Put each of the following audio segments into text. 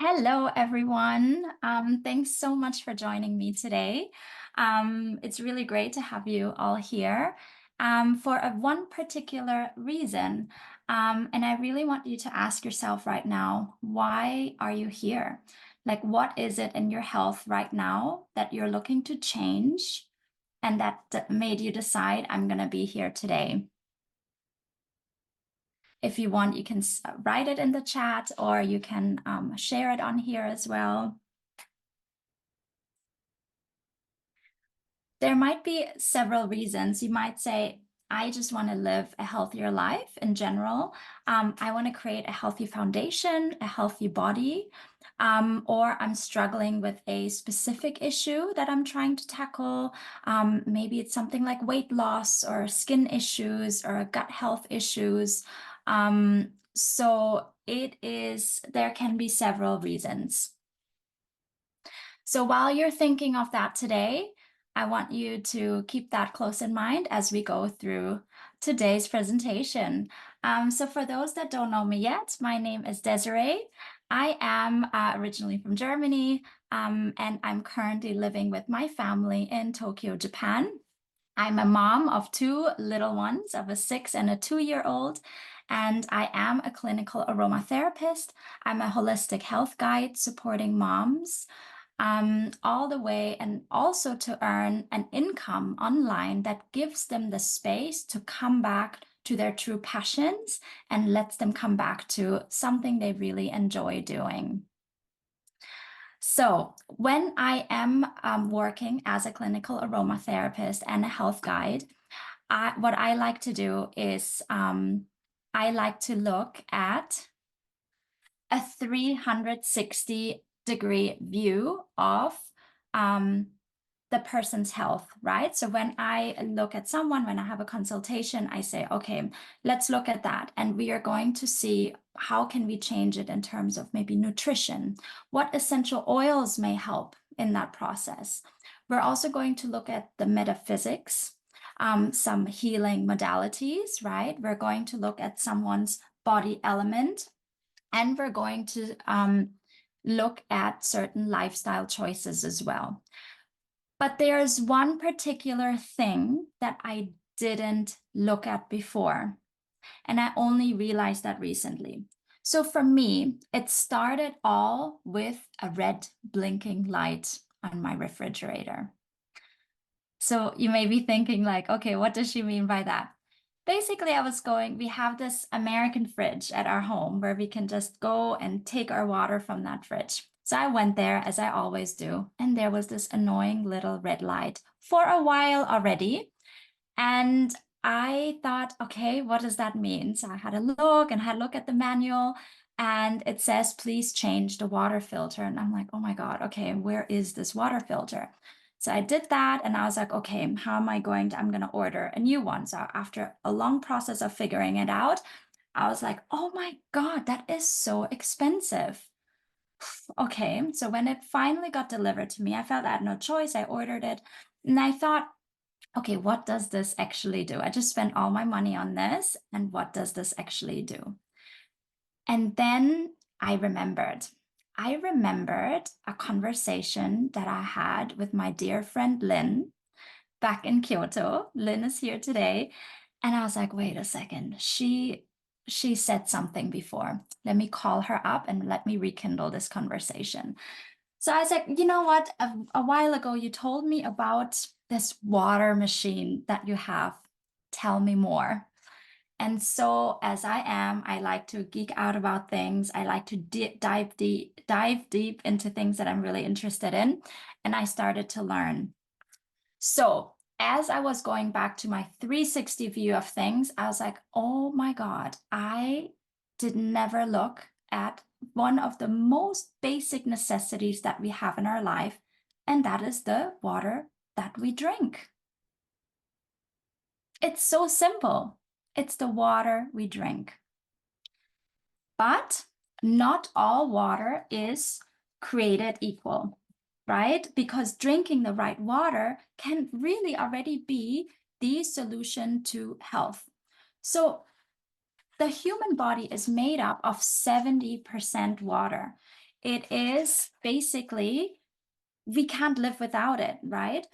Hello, everyone. Thanks so much for joining me today. It's really great to have you all here for one particular reason. And I really want you to ask yourself right now, why are you here? Like, what is it in your health right now that you're looking to change and that made you decide, I'm going to be here today? If you want, you can write it in the chat or you can share it on here as well. There might be several reasons. You might say, I just want to live a healthier life in general. I want to create a healthy foundation, a healthy body, or I'm struggling with a specific issue that I'm trying to tackle. Maybe it's something like weight loss or skin issues or gut health issues. There can be several reasons. So while you're thinking of that today, I want you to keep that close in mind as we go through today's presentation. So for those that don't know me yet, my name is Desiree. I am originally from Germany, and I'm currently living with my family in Tokyo, Japan. I'm a mom of two little ones, of a 6 and a 2-year-old, and I am a clinical aromatherapist. I'm a holistic health guide supporting moms all the way, and also to earn an income online that gives them the space to come back to their true passions and lets them come back to something they really enjoy doing. So when I am working as a clinical aromatherapist and a health guide, what I like to do is I like to look at a 360-degree view of the person's health, right? So when I look at someone, when I have a consultation, I say, okay, let's look at that. And we are going to see how can we change it in terms of maybe nutrition, what essential oils may help in that process. We're also going to look at the metaphysics, some healing modalities, right? We're going to look at someone's body element, and we're going to look at certain lifestyle choices as well. But there's one particular thing that I didn't look at before, and I only realized that recently. So for me, it started all with a red blinking light on my refrigerator. So you may be thinking like, okay, what does she mean by that? Basically, we have this American fridge at our home where we can just go and take our water from that fridge. So I went there, as I always do, and there was this annoying little red light for a while already. And I thought, okay, what does that mean? So I had a look at the manual, and it says, please change the water filter. And I'm like, oh my God, okay, where is this water filter? So I did that, and I was like, okay, how am I going to, I'm going to order a new one. So after a long process of figuring it out, I was like, oh my God, that is so expensive. Okay, so when it finally got delivered to me, I felt I had no choice. I ordered it, and I thought, okay, what does this actually do? I just spent all my money on this, and what does this actually do? And then I remembered. I remembered a conversation that I had with my dear friend Lynn back in Kyoto. Lynn is here today. And I was like, wait a second. She said something before. Let me call her up and let me rekindle this conversation. So I was like, you know what? A while ago, you told me about this water machine that you have. Tell me more. And so, as I am, I like to geek out about things. I like to dive deep into things that I'm really interested in. And I started to learn. So, as I was going back to my 360 view of things, I was like, oh my God, I did never look at one of the most basic necessities that we have in our life, and that is the water that we drink. It's so simple. It's the water we drink. But not all water is created equal, right? Because drinking the right water can really already be the solution to health. So the human body is made up of 70% water. it is basically, we can't live without it, right?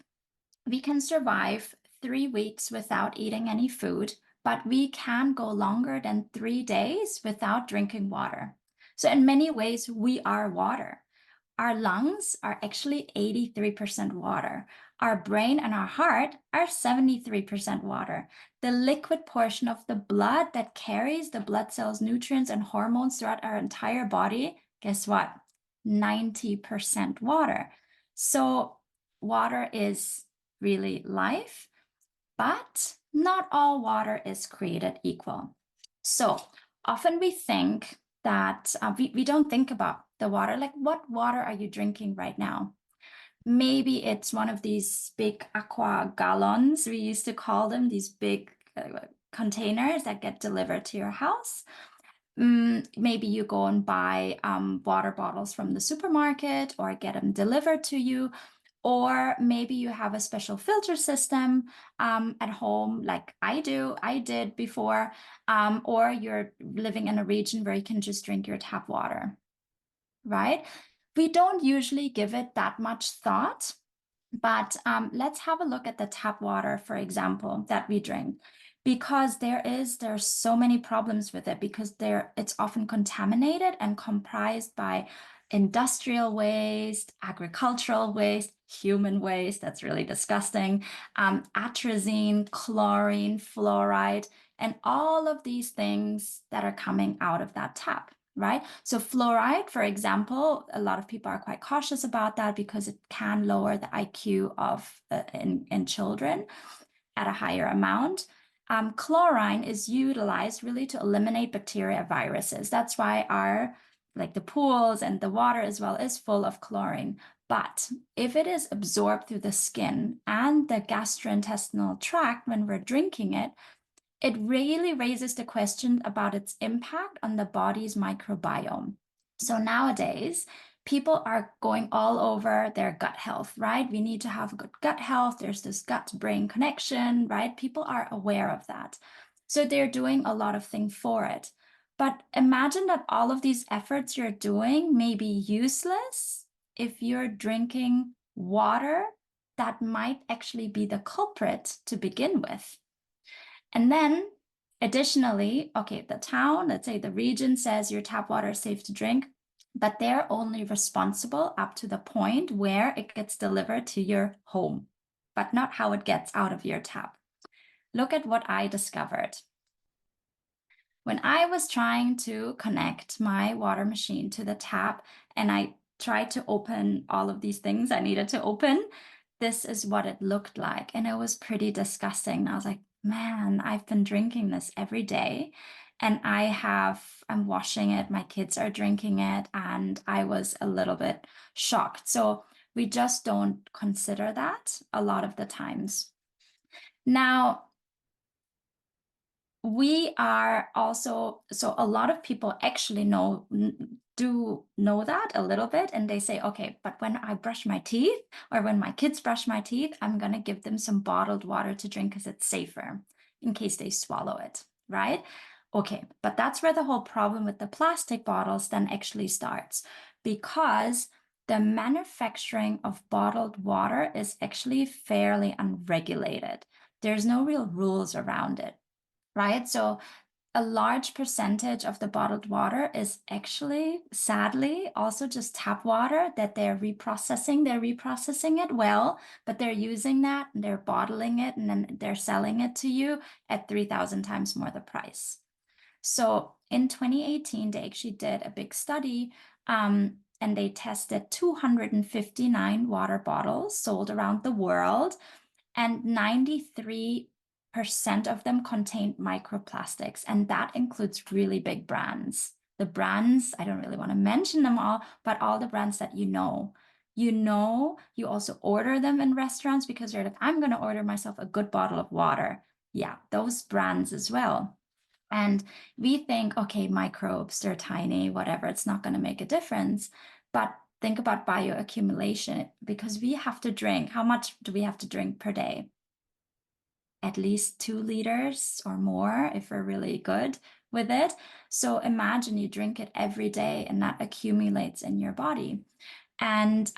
We can survive 3 weeks without eating any food, but we can go longer than 3 days without drinking water. So, in many ways, we are water. Our lungs are actually 83% water. Our brain and our heart are 73% water. The liquid portion of the blood that carries the blood cells, nutrients, and hormones throughout our entire body, guess what? 90% water. So, water is really life, but not all water is created equal. So often we think that we don't think about the water, like what water are you drinking right now? Maybe it's one of these big aqua gallons, we used to call them, these big containers that get delivered to your house. Maybe you go and buy water bottles from the supermarket or get them delivered to you. Or maybe you have a special filter system at home, like I did before, or you're living in a region where you can just drink your tap water, right? We don't usually give it that much thought, but let's have a look at the tap water, for example, that we drink, because there's so many problems with it because it's often contaminated and comprised by industrial waste, agricultural waste, human waste. That's really disgusting. Atrazine, chlorine, fluoride, and all of these things that are coming out of that tap. Right? So fluoride, for example, a lot of people are quite cautious about that because it can lower the IQ of in children at a higher amount. Chlorine is utilized really to eliminate bacteria, viruses. That's why like the pools and the water as well is full of chlorine. But if it is absorbed through the skin and the gastrointestinal tract when we're drinking it, it really raises the question about its impact on the body's microbiome. So nowadays, people are going all over their gut health, right? We need to have good gut health. There's this gut-brain connection, right? People are aware of that. So they're doing a lot of things for it. But imagine that all of these efforts you're doing may be useless if you're drinking water that might actually be the culprit to begin with. And then additionally, okay, the town, let's say the region says your tap water is safe to drink, but they're only responsible up to the point where it gets delivered to your home, but not how it gets out of your tap. Look at what I discovered. When I was trying to connect my water machine to the tap and I tried to open all of these things I needed to open, this is what it looked like. And it was pretty disgusting. I was like, man, I've been drinking this every day and I'm washing it. My kids are drinking it. And I was a little bit shocked. So we just don't consider that a lot of the times. Now, we are also, so a lot of people actually do know that a little bit, and they say, okay, but when I brush my teeth or when my kids brush my teeth, I'm going to give them some bottled water to drink because it's safer in case they swallow it, right? Okay, but that's where the whole problem with the plastic bottles then actually starts, because the manufacturing of bottled water is actually fairly unregulated. There's no real rules around it, right? So a large percentage of the bottled water is actually, sadly, also just tap water that they're reprocessing. They're reprocessing it well, but they're using that and they're bottling it and then they're selling it to you at 3,000 times more the price. So in 2018, they actually did a big study and they tested 259 water bottles sold around the world, and 93% of them contained microplastics, and that includes really big brands. The brands, I don't really want to mention them all, but all the brands that you know, you also order them in restaurants because you're like, I'm going to order myself a good bottle of water. Yeah, those brands as well. And we think, okay, microbes, they're tiny, whatever, it's not going to make a difference. But think about bioaccumulation, because we have to drink. How much do we have to drink per day? at least 2 liters or more if we're really good with it. So imagine you drink it every day and that accumulates in your body. And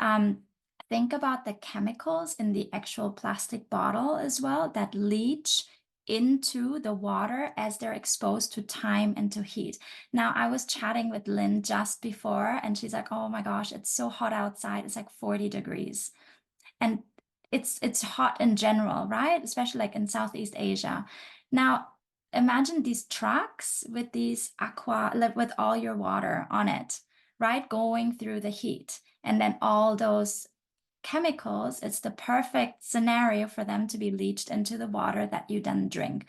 think about the chemicals in the actual plastic bottle as well that leach into the water as they're exposed to time and to heat. Now, I was chatting with Lynn just before, and she's like, oh my gosh, it's so hot outside. It's like 40 degrees. And it's hot in general, right? Especially like in Southeast Asia. Now, imagine these trucks with these with all your water on it, right? Going through the heat. And then all those chemicals, it's the perfect scenario for them to be leached into the water that you then drink.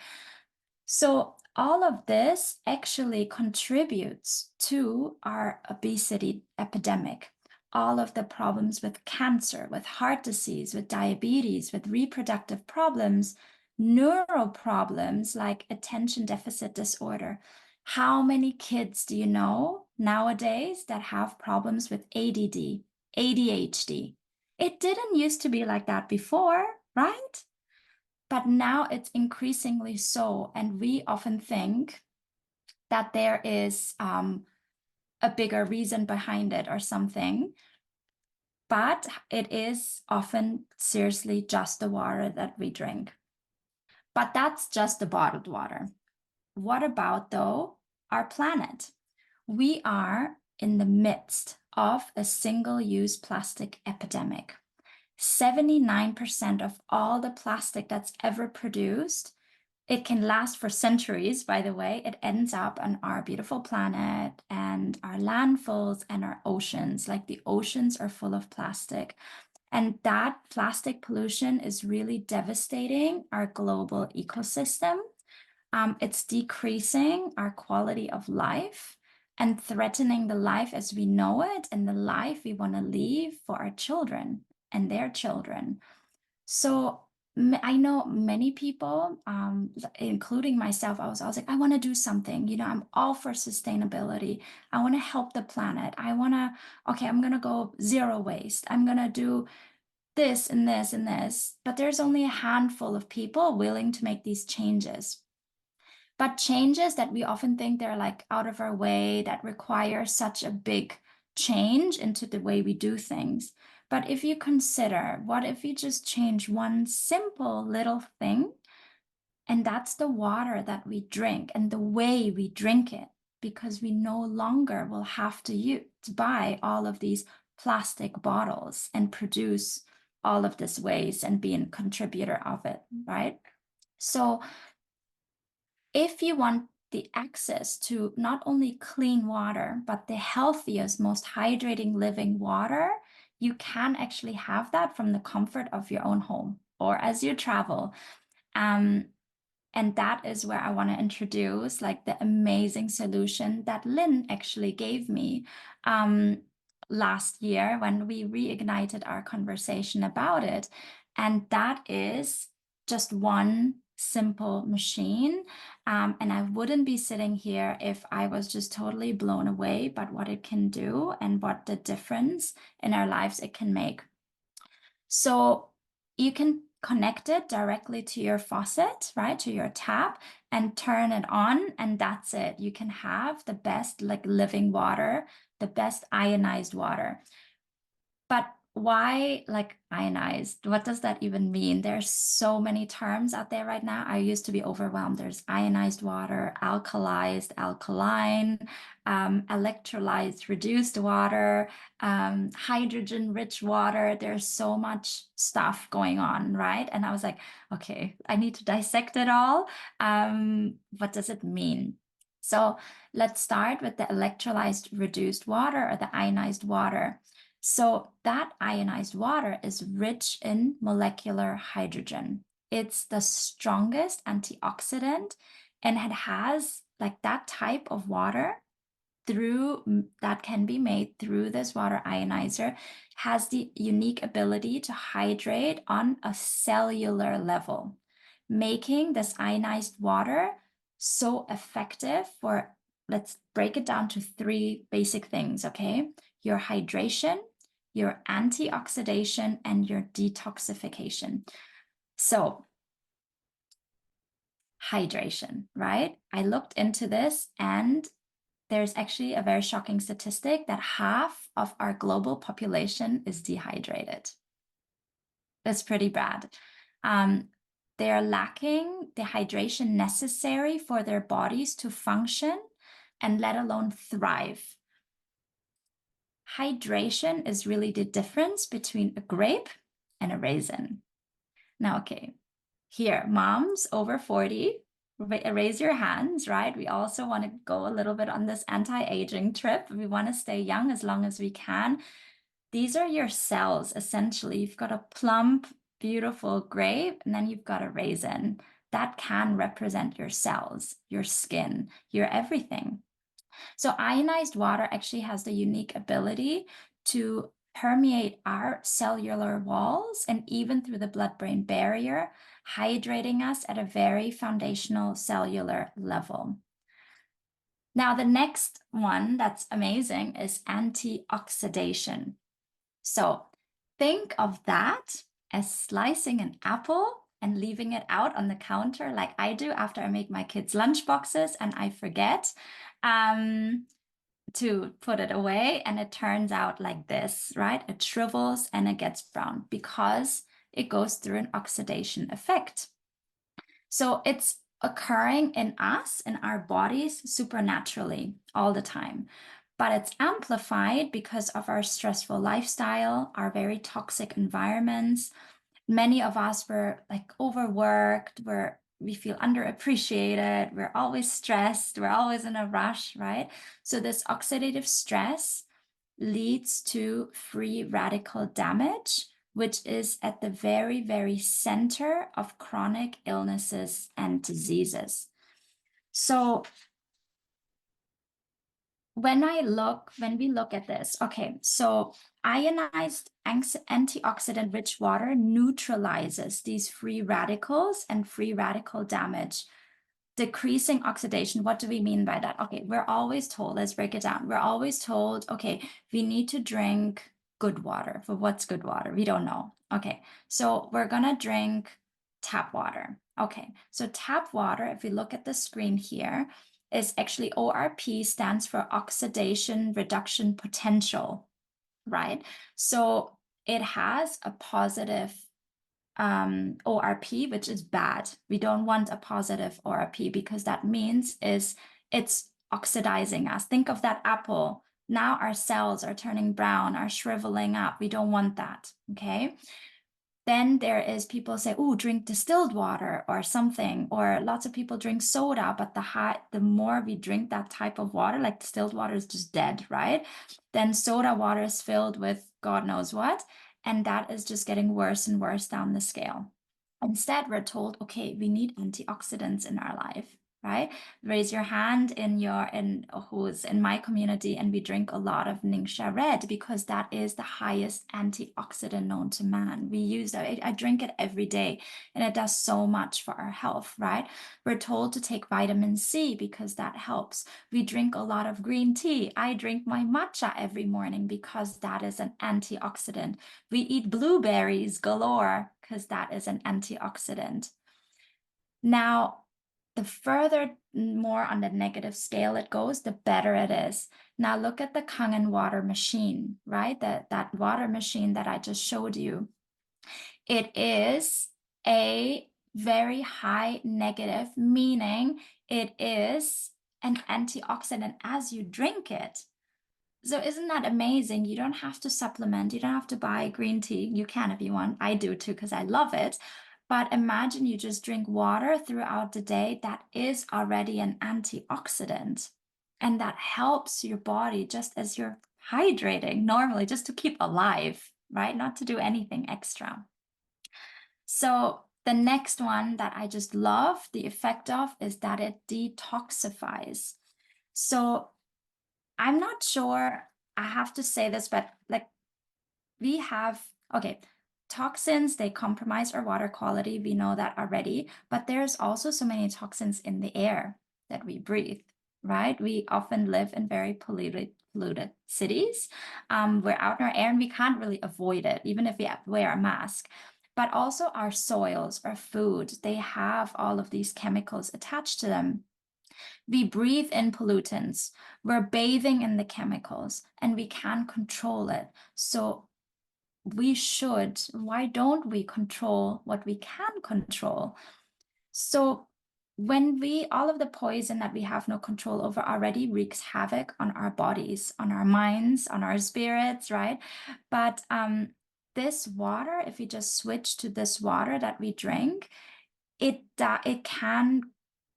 So all of this actually contributes to our obesity epidemic. All of the problems with cancer, with heart disease, with diabetes, with reproductive problems, neural problems like attention deficit disorder. How many kids do you know nowadays that have problems with ADD, ADHD? It didn't used to be like that before, right? But now it's increasingly so. And we often think that there is a bigger reason behind it or something. But it is often seriously just the water that we drink. But that's just the bottled water. What about, though, our planet? We are in the midst of a single-use plastic epidemic. 79% of all the plastic that's ever produced, it can last for centuries, by the way. It ends up on our beautiful planet and our landfills and our oceans. Like the oceans are full of plastic. And that plastic pollution is really devastating our global ecosystem. It's decreasing our quality of life and threatening the life as we know it and the life we want to leave for our children and their children. So I know many people, including myself, I was like, I want to do something. I'm all for sustainability. I want to help the planet. I'm going to go zero waste. I'm going to do this and this and this. But there's only a handful of people willing to make these changes. But changes that we often think they're like out of our way, that require such a big change into the way we do things. But if you consider, what if you just change one simple little thing, and that's the water that we drink and the way we drink it, because we no longer will have to buy all of these plastic bottles and produce all of this waste and be a contributor of it, right? So if you want the access to not only clean water, but the healthiest, most hydrating living water, you can actually have that from the comfort of your own home or as you travel. And that is where I want to introduce like the amazing solution that Lynn actually gave me last year when we reignited our conversation about it. And that is just one simple machine. And I wouldn't be sitting here if I was just totally blown away by what it can do and what the difference in our lives it can make. So you can connect it directly to your faucet, right, to your tap, and turn it on, and that's it. You can have the best like living water, the best ionized water. But why like ionized? What does that even mean? There's so many terms out there right now. I used to be overwhelmed. There's ionized water, alkalyzed, alkaline, electrolyzed, reduced water, hydrogen-rich water. There's so much stuff going on, right? And I was like, okay, I need to dissect it all. What does it mean? So let's start with the electrolyzed reduced water or the ionized water. So that ionized water is rich in molecular hydrogen. It's the strongest antioxidant, and it has like that type of water that can be made through this water ionizer has the unique ability to hydrate on a cellular level, making this ionized water so effective for, let's break it down to 3 basic things, okay? Your hydration, your antioxidation, and your detoxification. So hydration, right? I looked into this, and there's actually a very shocking statistic that half of our global population is dehydrated. That's pretty bad. They're lacking the hydration necessary for their bodies to function and let alone thrive. Hydration is really the difference between a grape and a raisin. Now, okay, here, moms over 40, raise your hands, right? We also want to go a little bit on this anti-aging trip. We want to stay young as long as we can. These are your cells, essentially. You've got a plump, beautiful grape, and then you've got a raisin. That can represent your cells, your skin, your everything. So ionized water actually has the unique ability to permeate our cellular walls and even through the blood-brain barrier, hydrating us at a very foundational cellular level. Now, the next one that's amazing is antioxidation. So think of that as slicing an apple and leaving it out on the counter like I do after I make my kids' lunch boxes and I forget to put it away, and it turns out like this, right? It shrivels and it gets brown because it goes through an oxidation effect. So it's occurring in us, in our bodies, supernaturally all the time. But it's amplified because of our stressful lifestyle, our very toxic environments. Many of us were like overworked, we feel underappreciated, we're always stressed, we're always in a rush, right? So this oxidative stress leads to free radical damage, which is at the very, very center of chronic illnesses and diseases. So when we look at this, okay, so ionized antioxidant-rich water neutralizes these free radicals and free radical damage. Decreasing oxidation, what do we mean by that? Okay, we're always told, let's break it down. We're always told, okay, we need to drink good water. But what's good water? We don't know. Okay, so we're gonna drink tap water. Okay, so tap water, if we look at the screen here, is actually ORP, stands for oxidation reduction potential, right? So it has a positive ORP, which is bad. We don't want a positive ORP because that means it's oxidizing us. Think of that apple. Now our cells are turning brown, are shriveling up. We don't want that, okay? Then there is people say, oh, drink distilled water or something, or lots of people drink soda, but the more we drink that type of water, like distilled water is just dead, right? Then soda water is filled with God knows what, and that is just getting worse and worse down the scale. Instead, we're told, okay, we need antioxidants in our life, right? Raise your hand who's in my community, and we drink a lot of Ningxia Red because that is the highest antioxidant known to man. We use that. I drink it every day, and it does so much for our health, right? We're told to take vitamin C because that helps. We drink a lot of green tea. I drink my matcha every morning because that is an antioxidant. We eat blueberries galore because that is an antioxidant. Now, the further more on the negative scale it goes, the better it is. Now look at the Kangen water machine, right? That water machine that I just showed you. It is a very high negative, meaning it is an antioxidant as you drink it. So isn't that amazing? You don't have to supplement. You don't have to buy green tea. You can if you want. I do too because I love it. But imagine you just drink water throughout the day. That is already an antioxidant. And that helps your body just as you're hydrating normally, just to keep alive, right? Not to do anything extra. So the next one that I just love the effect of is that it detoxifies. So I'm not sure, I have to say this, but like we have, okay, toxins, they compromise our water quality. We know that already, but there's also so many toxins in the air that we breathe, right? We often live in very polluted cities. We're out in our air and we can't really avoid it, even if we wear a mask. but also our soils, our food, they have all of these chemicals attached to them. We breathe in pollutants, we're bathing in the chemicals, and we can control it. So why don't we control what we can control? So when all of the poison that we have no control over already wreaks havoc on our bodies, on our minds, on our spirits, right? But this water, if we just switch to this water that we drink,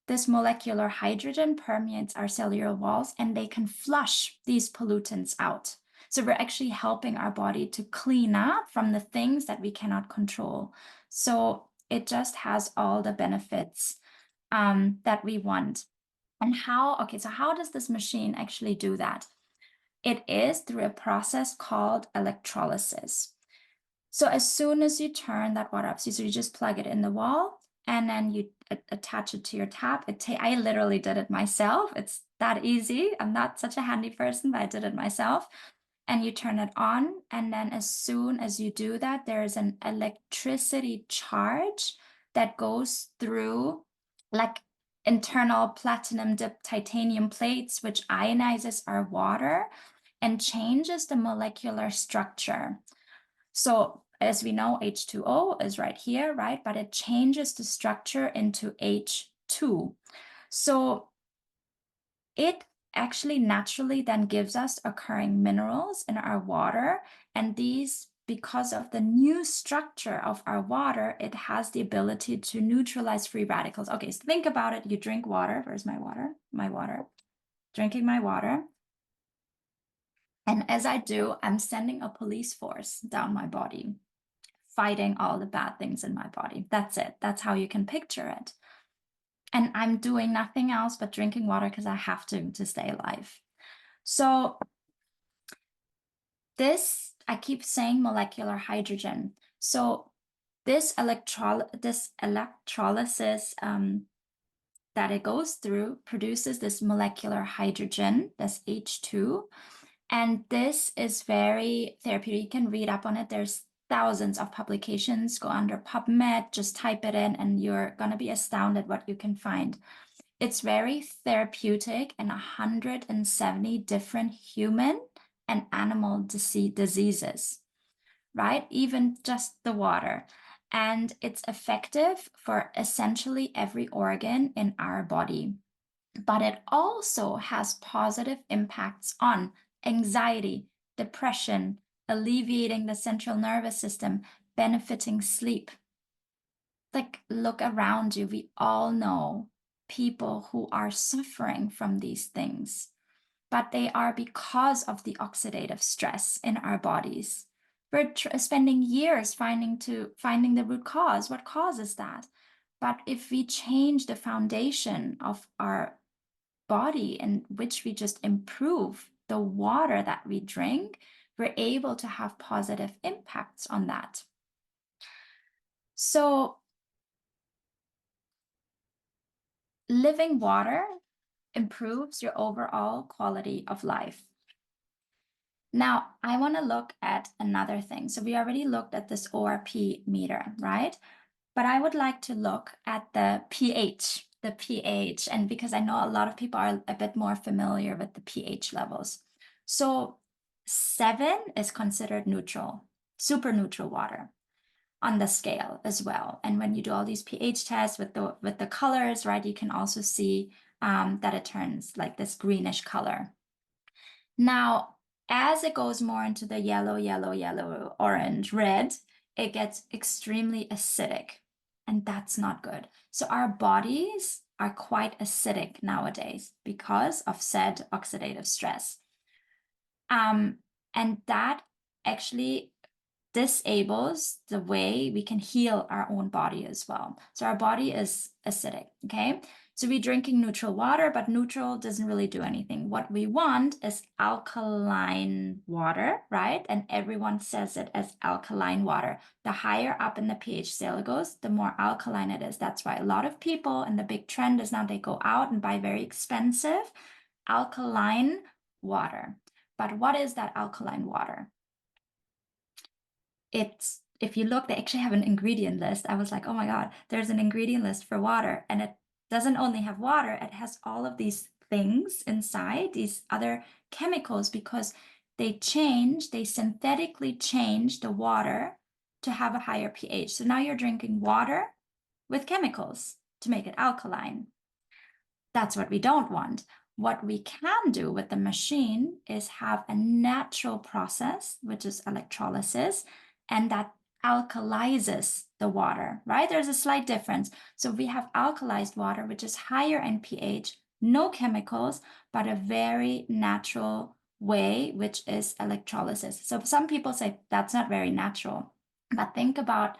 this molecular hydrogen permeates our cellular walls and they can flush these pollutants out. So we're actually helping our body to clean up from the things that we cannot control. So it just has all the benefits that we want. And so how does this machine actually do that? It is through a process called electrolysis. So as soon as you turn that water up, so you just plug it in the wall and then you attach it to your tap. I literally did it myself. It's that easy. I'm not such a handy person, but I did it myself. And you turn it on. And then as soon as you do that, there's an electricity charge that goes through like internal platinum dipped titanium plates, which ionizes our water and changes the molecular structure. So as we know, H2O is right here, right? But it changes the structure into H2. So it actually naturally then gives us occurring minerals in our water. And these, because of the new structure of our water, it has the ability to neutralize free radicals. Okay, so think about it. You drink water. Where's my water? My water. Drinking my water. And as I do, I'm sending a police force down my body, fighting all the bad things in my body. That's it. That's how you can picture it. And I'm doing nothing else but drinking water because I have to stay alive. So this, I keep saying molecular hydrogen. So this electrolysis that it goes through produces this molecular hydrogen, this H2. And this is very therapeutic. You can read up on it. There's thousands of publications. Go under PubMed, just type it in, and you're going to be astounded what you can find. It's very therapeutic in 170 different human and animal diseases, right? Even just the water. And it's effective for essentially every organ in our body. But it also has positive impacts on anxiety, depression, alleviating the central nervous system, benefiting sleep. Like, look around you. We all know people who are suffering from these things, but they are because of the oxidative stress in our bodies. We're spending years finding the root cause. What causes that? But if we change the foundation of our body in which we just improve the water that we drink, we're able to have positive impacts on that. So living water improves your overall quality of life. Now, I want to look at another thing. So we already looked at this ORP meter, right? But I would like to look at the pH, and because I know a lot of people are a bit more familiar with the pH levels. So 7 is considered neutral, super neutral water on the scale as well. And when you do all these pH tests with the colors, right, you can also see that it turns like this greenish color. Now, as it goes more into the yellow, orange, red, it gets extremely acidic, and that's not good. So our bodies are quite acidic nowadays because of said oxidative stress. And that actually disables the way we can heal our own body as well. So our body is acidic, okay? So we're drinking neutral water, but neutral doesn't really do anything. What we want is alkaline water, right? And everyone says it as alkaline water. The higher up in the pH scale it goes, the more alkaline it is. That's why a lot of people, and the big trend is now they go out and buy very expensive alkaline water. But what is that alkaline water? It's if you look, they actually have an ingredient list. I was like, oh my God, there's an ingredient list for water. And it doesn't only have water, it has all of these things inside, these other chemicals, because they synthetically change the water to have a higher pH. So now you're drinking water with chemicals to make it alkaline. That's what we don't want. What we can do with the machine is have a natural process, which is electrolysis, and that alkalizes the water, right? There's a slight difference. So we have alkalized water, which is higher in pH, no chemicals, but a very natural way, which is electrolysis. So some people say that's not very natural, but think about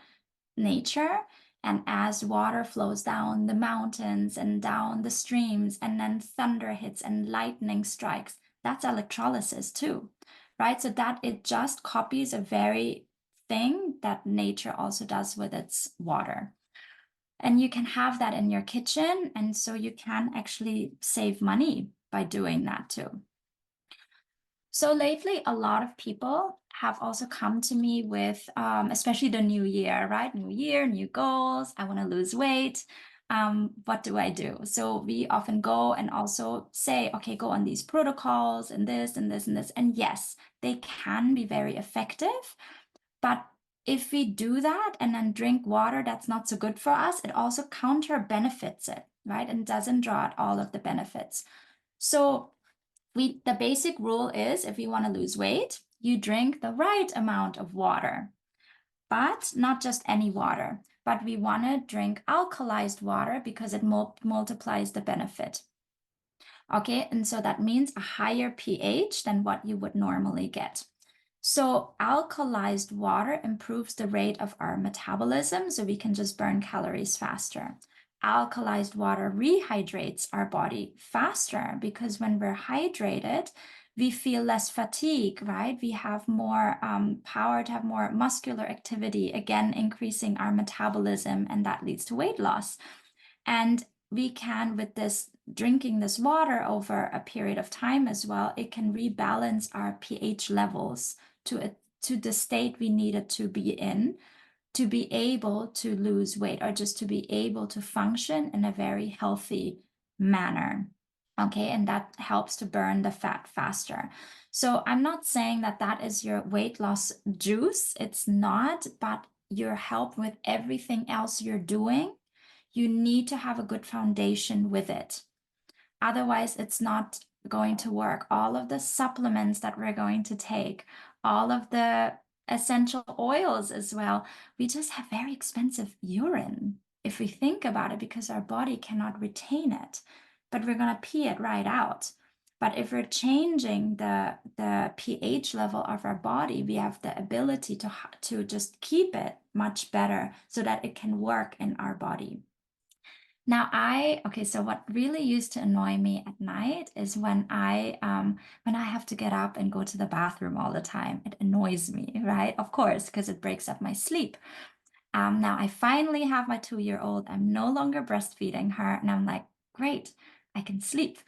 nature. And as water flows down the mountains and down the streams, and then thunder hits and lightning strikes, that's electrolysis too, right? So that it just copies a very thing that nature also does with its water. And you can have that in your kitchen. And so you can actually save money by doing that too. So lately, a lot of people have also come to me with, especially the new year, right? New year, new goals. I want to lose weight. What do I do? So we often go and also say, okay, go on these protocols and this and this and this. And yes, they can be very effective. But if we do that and then drink water that's not so good for us, it also counter benefits it, right? And doesn't draw out all of the benefits. So the basic rule is if you want to lose weight, you drink the right amount of water, but not just any water. But we want to drink alkalized water because it multiplies the benefit. Okay, and so that means a higher pH than what you would normally get. So alkalized water improves the rate of our metabolism, so we can just burn calories faster. Alkalized water rehydrates our body faster because when we're hydrated, we feel less fatigue, right? We have more power to have more muscular activity, again, increasing our metabolism, and that leads to weight loss. And we can, with this drinking this water over a period of time as well, it can rebalance our pH levels to the state we needed to be in to be able to lose weight or just to be able to function in a very healthy manner. Okay, and that helps to burn the fat faster. So I'm not saying that that is your weight loss juice. It's not, but your help with everything else you're doing, you need to have a good foundation with it. Otherwise, it's not going to work. All of the supplements that we're going to take, all of the essential oils as well, we just have very expensive urine if we think about it because our body cannot retain it, but we're going to pee it right out. But if we're changing the pH level of our body, we have the ability to just keep it much better so that it can work in our body. Now okay, so what really used to annoy me at night is when I have to get up and go to the bathroom all the time. It annoys me, right? Of course, because it breaks up my sleep. Now I finally have my 2-year-old. I'm no longer breastfeeding her, and I'm like, great, I can sleep.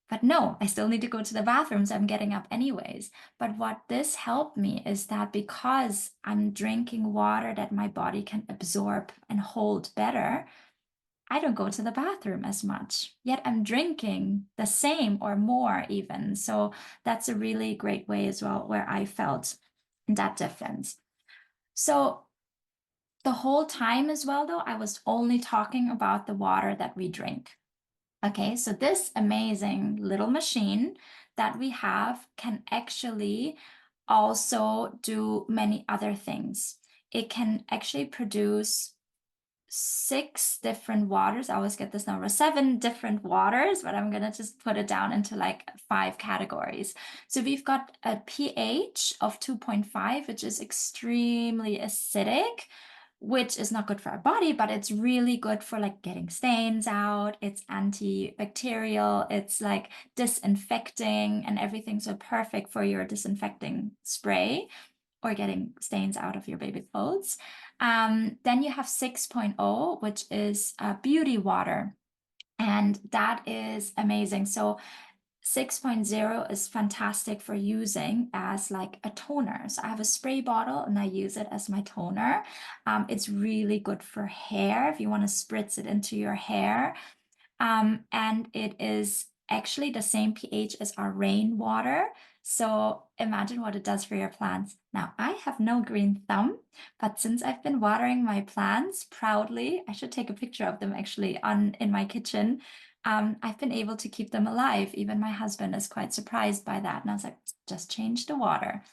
But no, I still need to go to the bathroom, so I'm getting up anyways. But what this helped me is that because I'm drinking water that my body can absorb and hold better, I don't go to the bathroom as much, yet I'm drinking the same or more even. So that's a really great way as well where I felt that difference. So the whole time as well, though, I was only talking about the water that we drink. Okay, so this amazing little machine that we have can actually also do many other things. It can actually produce 6 different waters. I always get this number, 7 different waters, but I'm gonna just put it down into like 5 categories. So we've got a pH of 2.5, which is extremely acidic, which is not good for our body, but it's really good for like getting stains out. It's antibacterial, it's like disinfecting and everything. So perfect for your disinfecting spray or getting stains out of your baby clothes. Then you have 6.0, which is beauty water. And that is amazing. So 6.0 is fantastic for using as like a toner. So I have a spray bottle and I use it as my toner. It's really good for hair if you want to spritz it into your hair. And it is actually the same pH as our rainwater. So imagine what it does for your plants. Now, I have no green thumb, but since I've been watering my plants proudly, I should take a picture of them actually on in my kitchen. I've been able to keep them alive. Even my husband is quite surprised by that. And I was like, just change the water.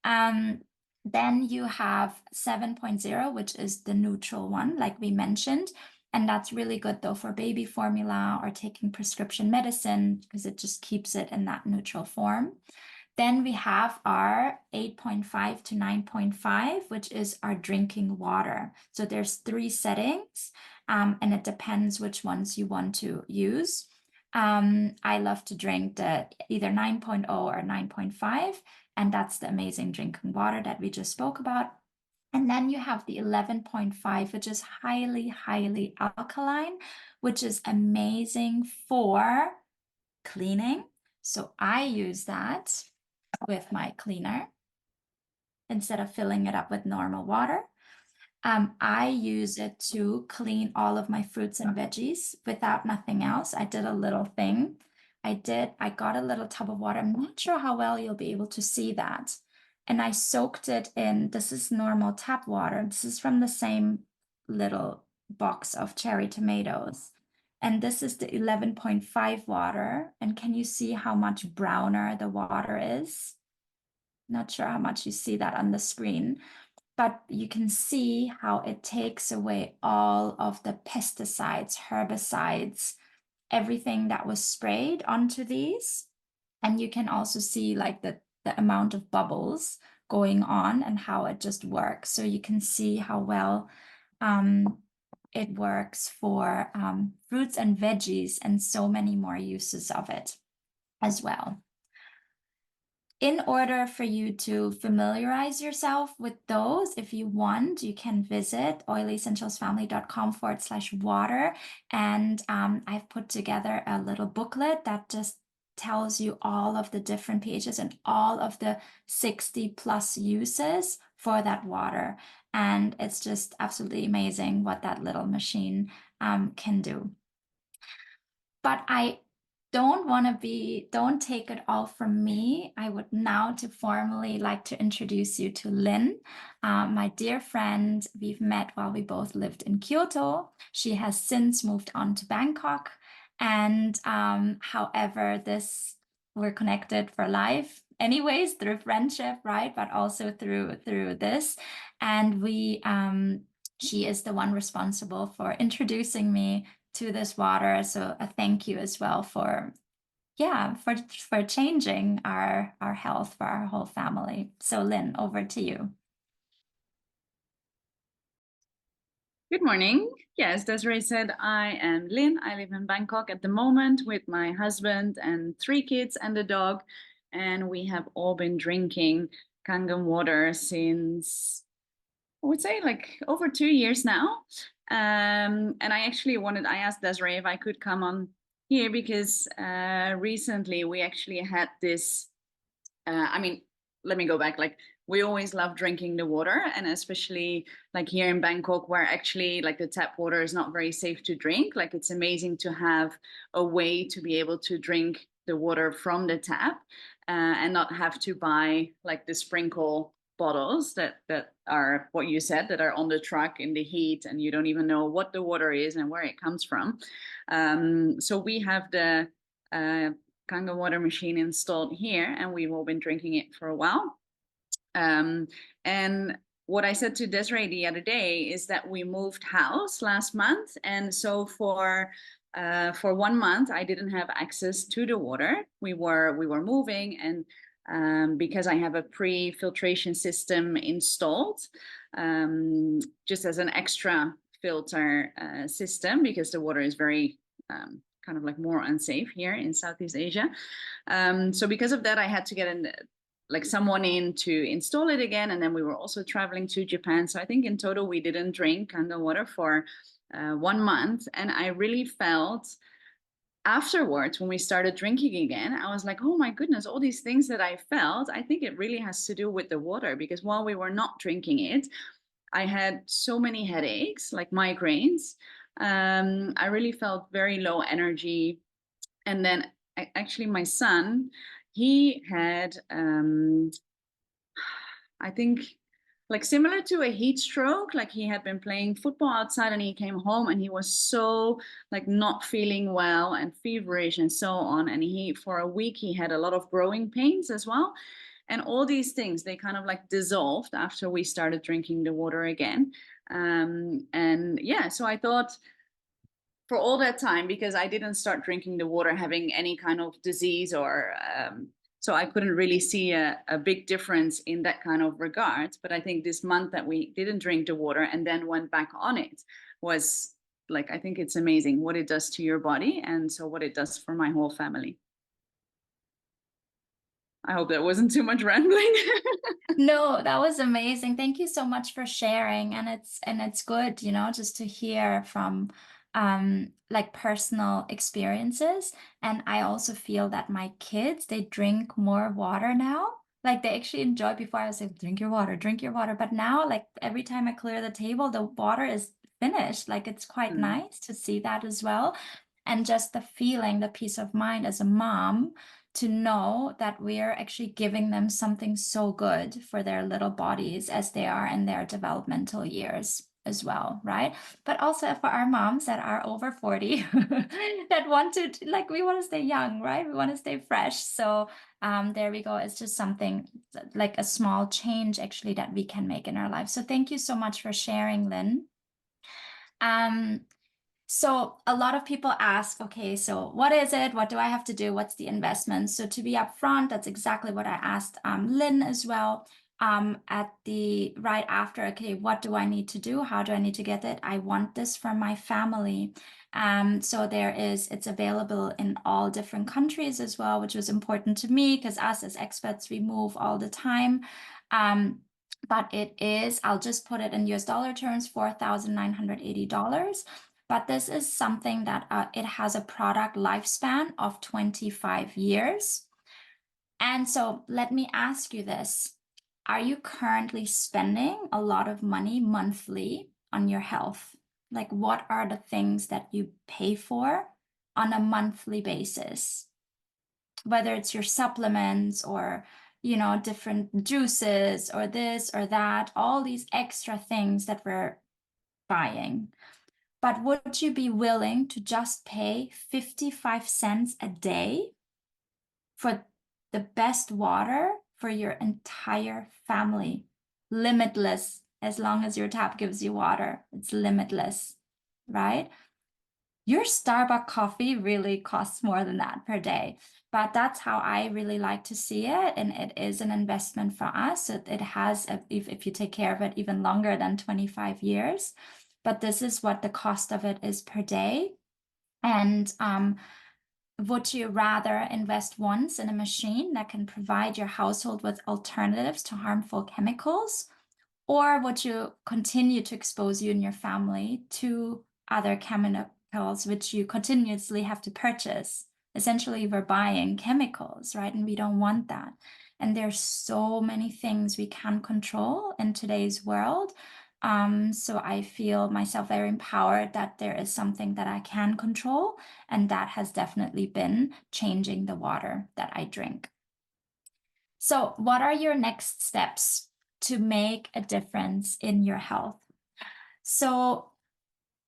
Um, then you have 7.0, which is the neutral one, like we mentioned. And that's really good though for baby formula or taking prescription medicine because it just keeps it in that neutral form. Then we have our 8.5 to 9.5, which is our drinking water. So there's 3 settings, and it depends which ones you want to use. I love to drink the either 9.0 or 9.5, and that's the amazing drinking water that we just spoke about. And then you have the 11.5, which is highly, highly alkaline, which is amazing for cleaning. So I use that with my cleaner instead of filling it up with normal water. I use it to clean all of my fruits and veggies without nothing else. I did a little thing. I got a little tub of water. I'm not sure how well you'll be able to see that. And I soaked it in, this is normal tap water. This is from the same little box of cherry tomatoes. And this is the 11.5 water. And can you see how much browner the water is? Not sure how much you see that on the screen, but you can see how it takes away all of the pesticides, herbicides, everything that was sprayed onto these. And you can also see like the amount of bubbles going on and how it just works. So you can see how well it works for fruits and veggies and so many more uses of it as well. In order for you to familiarize yourself with those, if you want, you can visit oilyessentialsfamily.com/water. And I've put together a little booklet that just tells you all of the different pHs and all of the 60 plus uses for that water. And it's just absolutely amazing what that little machine can do. But I don't take it all from me. I would now to formally like to introduce you to Lynn, my dear friend. We've met while we both lived in Kyoto. She has since moved on to Bangkok. And however, we're connected for life anyways through friendship, right? But also through this. And she is the one responsible for introducing me to this water. So a thank you as well for changing our health for our whole family. So Lynn, over to you. Good morning. Yes, Desiree said, I am Lynn. I live in Bangkok at the moment with my husband and 3 kids and a dog. And we have all been drinking Kangen water since, I would say, like over 2 years now. And I asked Desiree if I could come on here because recently we actually had this, let me go back. Like, we always love drinking the water, and especially like here in Bangkok, where actually like the tap water is not very safe to drink. Like, it's amazing to have a way to be able to drink the water from the tap and not have to buy like the sprinkle bottles that are what you said, that are on the truck in the heat, and you don't even know what the water is and where it comes from. So we have the Kangen water machine installed here, and we've all been drinking it for a while. And what I said to Desiree the other day is that we moved house last month, and so for 1 month I didn't have access to the water. We were moving, and because I have a pre-filtration system installed, just as an extra filter system, because the water is very kind of like more unsafe here in Southeast Asia. So because of that, I had to get someone in to install it again. And then we were also traveling to Japan. So I think in total, we didn't drink Kangen water for 1 month. And I really felt afterwards, when we started drinking again, I was like, oh my goodness, all these things that I felt, I think it really has to do with the water, because while we were not drinking it, I had so many headaches, like migraines. I really felt very low energy. And then actually, my son, he had, I think, like similar to a heat stroke. Like he had been playing football outside and he came home and he was so like not feeling well and feverish and so on. And he, for a week, he had a lot of growing pains as well. And all these things, they kind of like dissolved after we started drinking the water again. And yeah, so I thought, for all that time, because I didn't start drinking the water having any kind of disease, or so I couldn't really see a big difference in that kind of regard. But I think this month that we didn't drink the water and then went back on it was like, I think it's amazing what it does to your body, and so what it does for my whole family. I hope that wasn't too much rambling. No, that was amazing. Thank you so much for sharing. And it's good, you know, just to hear from like personal experiences. And I also feel that my kids, they drink more water now. Like they actually enjoy. Before I was like, drink your water, drink your water. But now, like every time I clear the table, the water is finished. Like it's quite Mm, nice to see that as well. And just the feeling, the peace of mind as a mom to know that we're actually giving them something so good for their little bodies as they are in their developmental years as well, right? But also for our moms that are over 40 that want to, like, we want to stay young, right? We want to stay fresh. So there we go. It's just something like a small change actually that we can make in our life. So thank you so much for sharing, Lynn. Um, so a lot of people ask, okay, so what is it? What do I have to do? What's the investment? So to be upfront, that's exactly what I asked Lynn as well. At the right after, okay, what do I need to do? How do I need to get it? I want this for my family. So it's available in all different countries as well, which was important to me because us as expats, we move all the time. But I'll just put it in US dollar terms, $4,980. But this is something that it has a product lifespan of 25 years. And so let me ask you this. Are you currently spending a lot of money monthly on your health? Like, what are the things that you pay for on a monthly basis? Whether it's your supplements or, you know, different juices or this or that, all these extra things that we're buying. But would you be willing to just pay 55 cents a day for the best water for your entire family? Limitless, as long as your tap gives you water, it's limitless, right? Your Starbucks coffee really costs more than that per day. But that's how I really like to see it. And it is an investment for us. It has, if you take care of it, even longer than 25 years. But this is what the cost of it is per day. And would you rather invest once in a machine that can provide your household with alternatives to harmful chemicals? Or would you continue to expose you and your family to other chemicals which you continuously have to purchase? Essentially, we're buying chemicals, right? And we don't want that. And there's so many things we can control in today's world. So I feel myself very empowered that there is something that I can control, and that has definitely been changing the water that I drink. So, what are your next steps to make a difference in your health? So,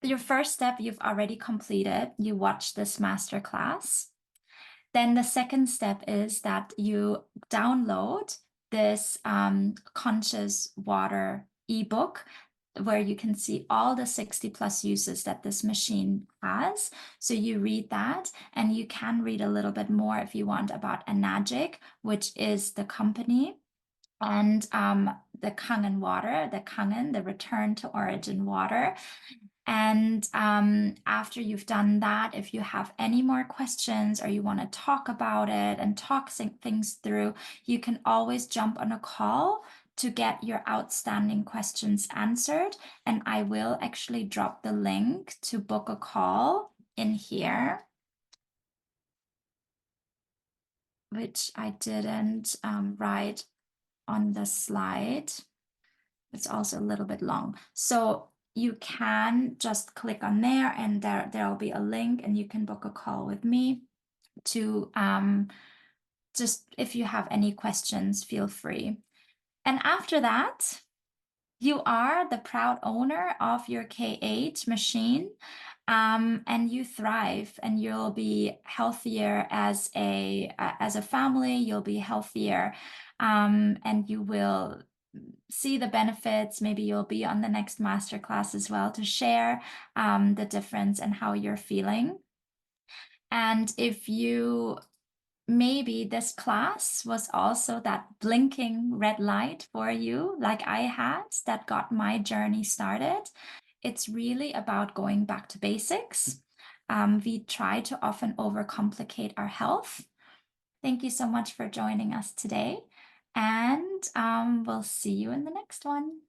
your first step you've already completed. You watched this masterclass. Then the second step is that you download this conscious water ebook where you can see all the 60 plus uses that this machine has. So you read that, and you can read a little bit more if you want about Enagic, which is the company, and the Kangen water, the return to origin water. And after you've done that, if you have any more questions or you want to talk about it and talk things through, you can always jump on a call to get your outstanding questions answered. And I will actually drop the link to book a call in here. which I didn't write on the slide. It's also a little bit long. So you can just click on there, and there'll be a link, and you can book a call with me to just, if you have any questions, feel free. And after that, you are the proud owner of your K8 machine, and you thrive, and you'll be healthier as a family. You'll be healthier, and you will see the benefits. Maybe you'll be on the next masterclass as well to share the difference and how you're feeling. And if you maybe this class was also that blinking red light for you, like I had, that got my journey started. It's really about going back to basics. We try to often overcomplicate our health. Thank you so much for joining us today, and we'll see you in the next one.